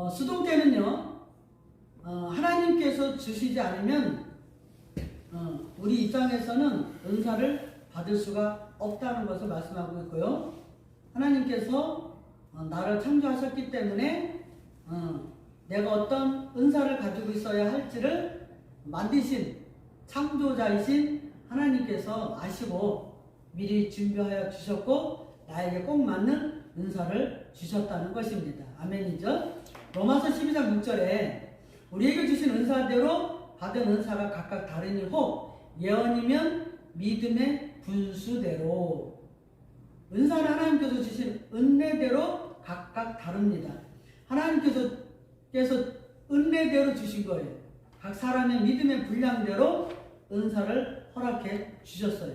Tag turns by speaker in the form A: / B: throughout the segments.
A: 수동 때는요, 하나님께서 주시지 않으면 우리 입장에서는 은사를 받을 수가 없다는 것을 말씀하고 있고요. 하나님께서 나를 창조하셨기 때문에 내가 어떤 은사를 가지고 있어야 할지를 만드신 창조자이신 하나님께서 아시고 미리 준비하여 주셨고 나에게 꼭 맞는 은사를 주셨다는 것입니다. 아멘이죠? 로마서 12장 6절에 우리에게 주신 은사대로 받은 은사가 각각 다르니 혹 예언이면 믿음의 분수대로, 은사는 하나님께서 주신 은혜대로 각각 다릅니다. 하나님께서 은혜대로 주신 거예요. 각 사람의 믿음의 분량대로 은사를 허락해 주셨어요.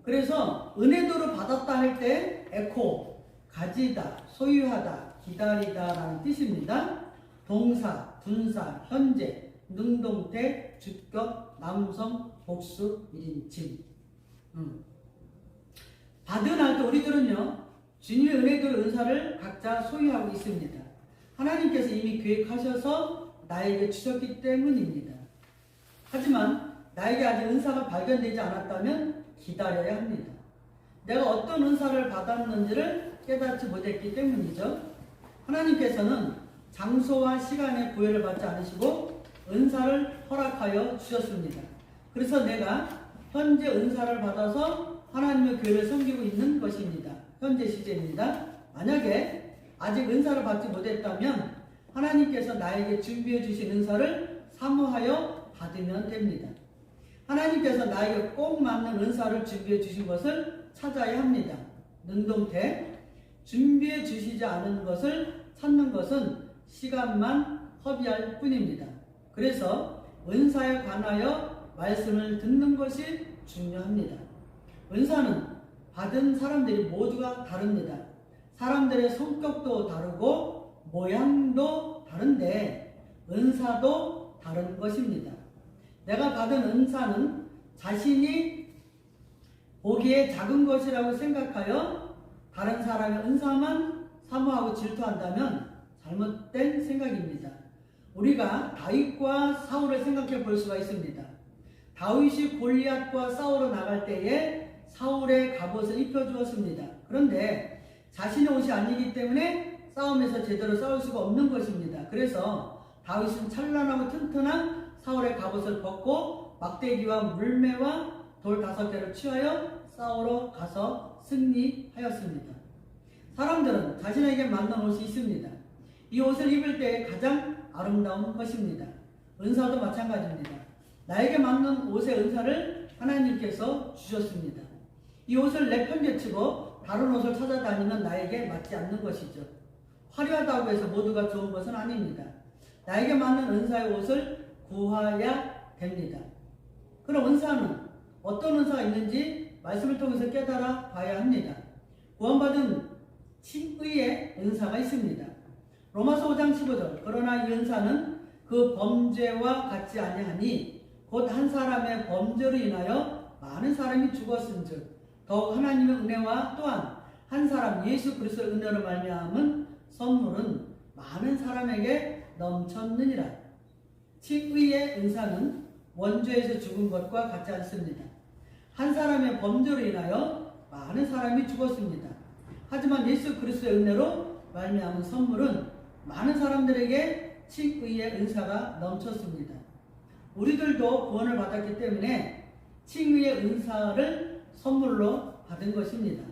A: 그래서 은혜대로 받았다 할 때 에코, 가지다, 소유하다, 기다리다 라는 뜻입니다. 동사, 분사, 현재, 능동태, 주격, 남성, 복수, 1인칭. 받은 할 때 우리들은요, 주님의 은혜대로 은사를 각자 소유하고 있습니다. 하나님께서 이미 계획하셔서 나에게 주셨기 때문입니다. 하지만 나에게 아직 은사가 발견되지 않았다면 기다려야 합니다. 내가 어떤 은사를 받았는지를 깨닫지 못했기 때문이죠. 하나님께서는 장소와 시간의 구애를 받지 않으시고 은사를 허락하여 주셨습니다. 그래서 내가 현재 은사를 받아서 하나님의 교회를 섬기고 있는 것입니다. 현재 시제입니다. 만약에 아직 은사를 받지 못했다면 하나님께서 나에게 준비해 주신 은사를 사모하여 받으면 됩니다. 하나님께서 나에게 꼭 맞는 은사를 준비해 주신 것을 찾아야 합니다. 능동태, 준비해 주시지 않은 것을 찾는 것은 시간만 허비할 뿐입니다. 그래서 은사에 관하여 말씀을 듣는 것이 중요합니다. 은사는 받은 사람들이 모두가 다릅니다. 사람들의 성격도 다르고 모양도 다른데 은사도 다른 것입니다. 내가 받은 은사는 자신이 보기에 작은 것이라고 생각하여 다른 사람의 은사만 사모하고 질투한다면 잘못된 생각입니다. 우리가 다윗과 사울을 생각해 볼 수가 있습니다. 다윗이 골리앗과 싸우러 나갈 때에 사울의 갑옷을 입혀주었습니다. 그런데 자신의 옷이 아니기 때문에 싸움에서 제대로 싸울 수가 없는 것입니다. 그래서 다윗은 찬란하고 튼튼한 사울의 갑옷을 벗고 막대기와 물매와 돌 5개를 취하여 싸우러 가서 승리하였습니다. 사람들은 자신에게 맞는 옷이 있습니다. 이 옷을 입을 때 가장 아름다운 것입니다. 은사도 마찬가지입니다. 나에게 맞는 옷의 은사를 하나님께서 주셨습니다. 이 옷을 내팽개치고 다른 옷을 찾아다니면 나에게 맞지 않는 것이죠. 화려하다고 해서 모두가 좋은 것은 아닙니다. 나에게 맞는 은사의 옷을 구해야 됩니다. 그럼 은사는 어떤 은사가 있는지 말씀을 통해서 깨달아 봐야 합니다. 구원받은 칭의의 은사가 있습니다. 로마서 5장 15절 그러나 이 은사는 그 범죄와 같지 아니하니 곧 한 사람의 범죄로 인하여 많은 사람이 죽었은즉 더욱 하나님의 은혜와 또한 한 사람 예수 그리스도의 은혜로 말미암은 선물은 많은 사람에게 넘쳤느니라. 칭의의 은사는 원죄에서 죽은 것과 같지 않습니다. 한 사람의 범죄로 인하여 많은 사람이 죽었습니다. 하지만 예수 그리스도의 은혜로 말미암은 선물은 많은 사람들에게 칭의의 은사가 넘쳤습니다. 우리들도 구원을 받았기 때문에 칭의의 은사를 선물로 받은 것입니다.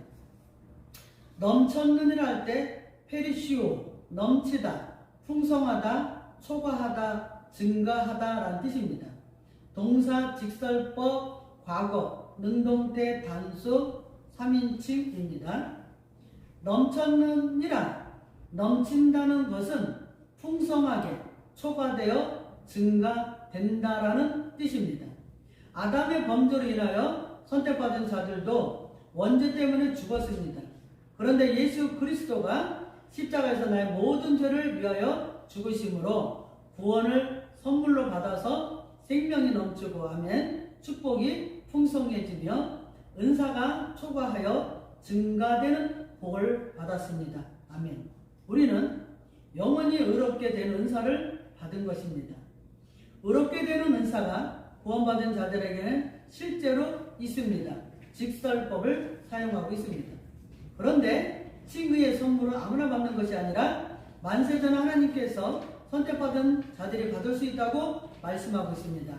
A: 넘쳤느니라 할 때 페리시오, 넘치다, 풍성하다, 초과하다, 증가하다 라는 뜻입니다. 동사, 직설법, 과거, 능동태, 단수, 3인칭입니다. 넘쳤느니라, 넘친다는 것은 풍성하게 초과되어 증가된다라는 뜻입니다. 아담의 범죄로 인하여 선택받은 자들도 원죄 때문에 죽었습니다. 그런데 예수 그리스도가 십자가에서 나의 모든 죄를 위하여 죽으심으로 구원을 선물로 받아서 생명이 넘치고 아멘 축복이 풍성해지며 은사가 초과하여 증가되는 복을 받았습니다. 아멘. 우리는 영원히 의롭게 되는 은사를 받은 것입니다. 의롭게 되는 은사가 구원받은 자들에게는 실제로 있습니다. 직설법을 사용하고 있습니다. 그런데 칭의의 선물은 아무나 받는 것이 아니라 만세전 하나님께서 선택받은 자들이 받을 수 있다고 말씀하고 있습니다.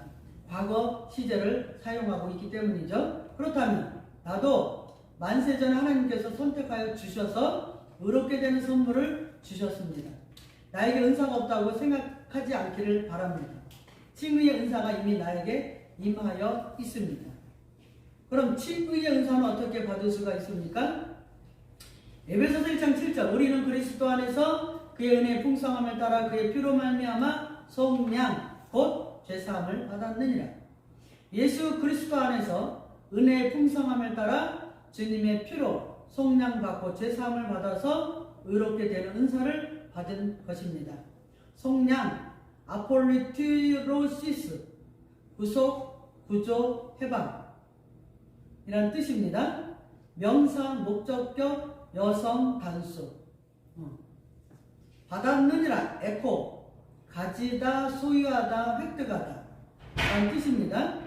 A: 과거 시제를 사용하고 있기 때문이죠. 그렇다면 나도 만세전 하나님께서 선택하여 주셔서 의롭게 되는 선물을 주셨습니다. 나에게 은사가 없다고 생각하지 않기를 바랍니다. 칭의의 은사가 이미 나에게 임하여 있습니다. 그럼 칭의의 은사는 어떻게 받을 수가 있습니까? 에베소서 1장 7절 우리는 그리스도 안에서 그의 은혜의 풍성함을 따라 그의 피로 말미암아 속량 곧 죄사함을 받았느니라. 예수 그리스도 안에서 은혜의 풍성함을 따라 주님의 피로 속량받고 죄사함을 받아서 의롭게 되는 은사를 받은 것입니다. 속량, 아폴리티로시스, 구속, 구조, 해방 이란 뜻입니다. 명사, 목적격, 여성, 단수. 받았느니라, 에코, 가지다, 소유하다, 획득하다 라는 뜻입니다.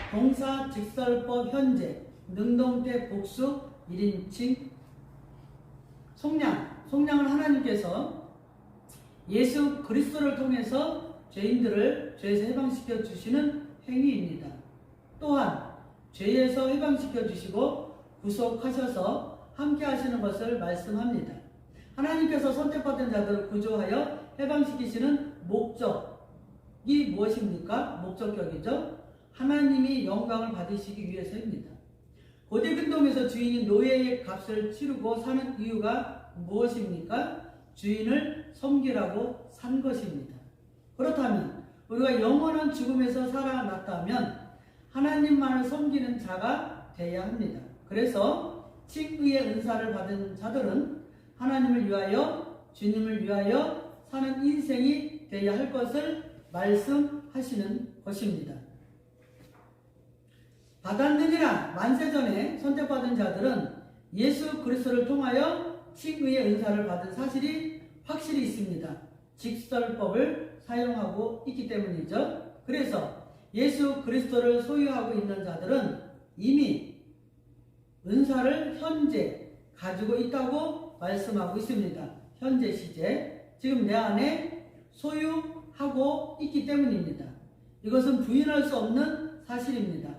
A: 동사, 직설법, 현재, 능동태, 복수, 1인칭. 속량은 하나님께서 예수 그리스도를 통해서 죄인들을 죄에서 해방시켜 주시는 행위입니다. 또한 죄에서 해방시켜 주시고 구속하셔서 함께 하시는 것을 말씀합니다. 하나님께서 선택받은 자들을 구조하여 해방시키시는 목적이 무엇입니까? 목적격이죠. 하나님이 영광을 받으시기 위해서입니다. 고대 근동에서 주인이 노예의 값을 치르고 사는 이유가 무엇입니까? 주인을 섬기라고 산 것입니다. 그렇다면 우리가 영원한 죽음에서 살아났다면 하나님만을 섬기는 자가 되어야 합니다. 그래서 칭의의 은사를 받은 자들은 하나님을 위하여 주님을 위하여 사는 인생이 되어야 할 것을 말씀하시는 것입니다. 받았느니라 만세전에 선택받은 자들은 예수 그리스도를 통하여 칭의의 은사를 받은 사실이 확실히 있습니다. 직설법을 사용하고 있기 때문이죠. 그래서 예수 그리스도를 소유하고 있는 자들은 이미 은사를 현재 가지고 있다고 말씀하고 있습니다. 현재 시제, 지금 내 안에 소유하고 있기 때문입니다. 이것은 부인할 수 없는 사실입니다.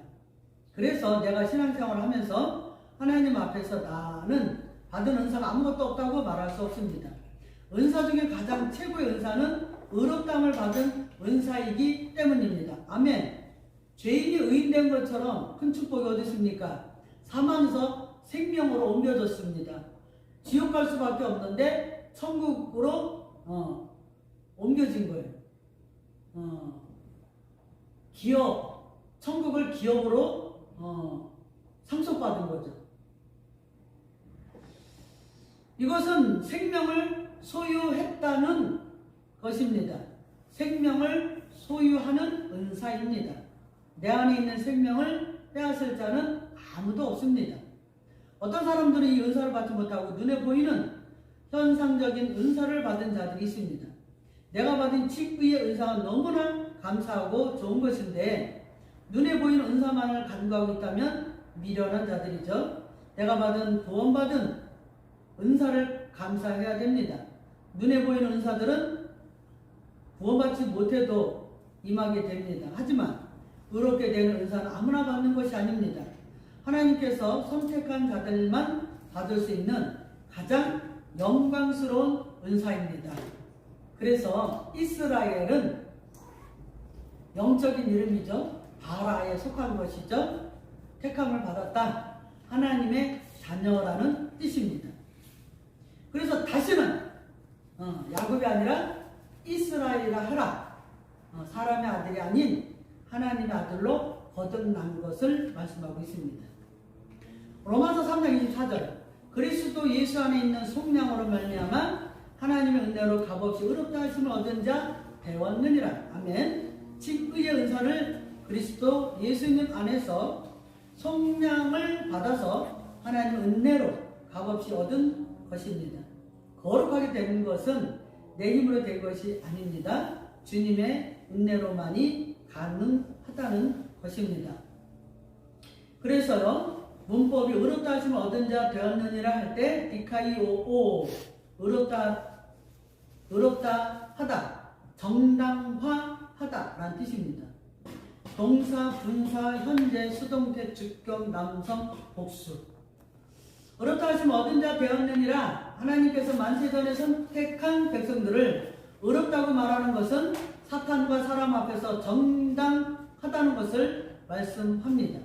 A: 그래서 내가 신앙생활을 하면서 하나님 앞에서 나는 받은 은사가 아무것도 없다고 말할 수 없습니다. 은사 중에 가장 최고의 은사는 의롭다함을 받은 은사이기 때문입니다. 아멘. 죄인이 의인된 것처럼 큰 축복이 어디 있습니까? 사망에서 생명으로 옮겨졌습니다. 지옥 갈 수밖에 없는데 천국으로 옮겨진 거예요. 기업, 천국을 기업으로 상속받은 거죠. 이것은 생명을 소유했다는 것입니다. 생명을 소유하는 은사입니다. 내 안에 있는 생명을 빼앗을 자는 아무도 없습니다. 어떤 사람들은 이 은사를 받지 못하고 눈에 보이는 현상적인 은사를 받은 자들이 있습니다. 내가 받은 칭의의 은사가 너무나 감사하고 좋은 것인데 눈에 보이는 은사만을 간구하고 있다면 미련한 자들이죠. 내가 받은 구원받은 은사를 감사해야 됩니다. 눈에 보이는 은사들은 구원받지 못해도 임하게 됩니다. 하지만 의롭게 되는 은사는 아무나 받는 것이 아닙니다. 하나님께서 선택한 자들만 받을 수 있는 가장 영광스러운 은사입니다. 그래서 이스라엘은 영적인 이름이죠. 바라에 속한 것이죠. 택함을 받았다. 하나님의 자녀라는 뜻입니다. 그래서 다시는 야곱이 아니라 이스라엘이라 하라. 사람의 아들이 아닌 하나님의 아들로 거듭난 것을 말씀하고 있습니다. 로마서 3장 24절 그리스도 예수 안에 있는 속량으로 말미암아 하나님의 은혜로 값없이 의롭다 하심을 얻은 자 되었느니라. 아멘. 칭의의 은사를 그리스도 예수님 안에서 속량을 받아서 하나님의 은혜로 값없이 얻은 것입니다. 거룩하게 되는 것은 내 힘으로 된 것이 아닙니다. 주님의 은혜로만이 가능하다는 것입니다. 그래서요, 문법이 의롭다 하심을 얻은 자 되었느니라 할 때 디카이오오, 의롭다 하다, 정당화하다 라는 뜻입니다. 동사, 분사, 현재, 수동태, 주격, 남성, 복수. 의롭다 하심을 얻은 자 되었느니라, 하나님께서 만세전에 선택한 백성들을 의롭다고 말하는 것은 사탄과 사람 앞에서 정당하다는 것을 말씀합니다.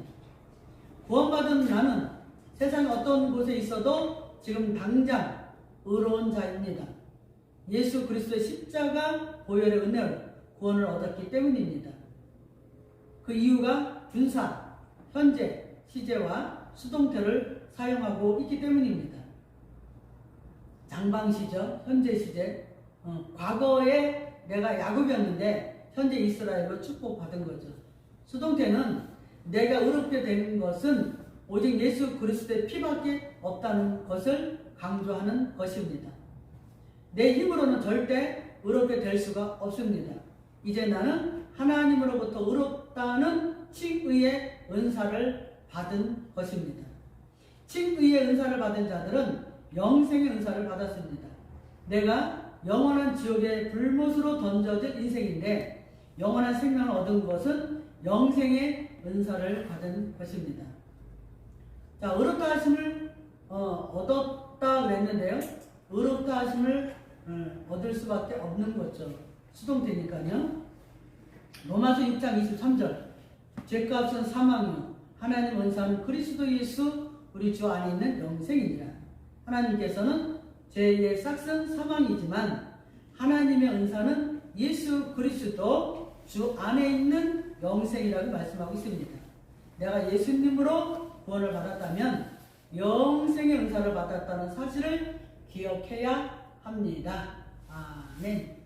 A: 구원받은 나는 세상 어떤 곳에 있어도 지금 당장 의로운 자입니다. 예수 그리스도의 십자가 보혈의 은혜로 구원을 얻었기 때문입니다. 그 이유가 분사, 현재, 시제와 수동태를 사용하고 있기 때문입니다. 장방시죠, 현재 시제. 과거에 내가 야곱이었는데 현재 이스라엘로 축복받은 거죠. 수동태는 내가 의롭게 된 것은 오직 예수 그리스도의 피밖에 없다는 것을 강조하는 것입니다. 내 힘으로는 절대 의롭게 될 수가 없습니다. 이제 나는 하나님으로부터 의롭다는 칭의의 은사를 받은 것입니다. 칭의의 은사를 받은 자들은 영생의 은사를 받았습니다. 내가 영원한 지옥의 불못으로 던져질 인생인데 영원한 생명을 얻은 것은 영생의 은사를 받은 것입니다. 자, 의롭다 하심을 얻었다 그랬는데요. 의롭다 하심을 얻을 수밖에 없는 거죠. 수동태니까요. 로마서 6장 23절. 죄값은 사망이요 하나님 은사는 그리스도 예수 우리 주 안에 있는 영생이니라. 하나님께서는 죄의 싹은 사망이지만 하나님의 은사는 예수 그리스도 주 안에 있는 영생이라고 말씀하고 있습니다. 내가 예수님으로 구원을 받았다면 영생의 은사를 받았다는 사실을 기억해야 합니다. 아멘.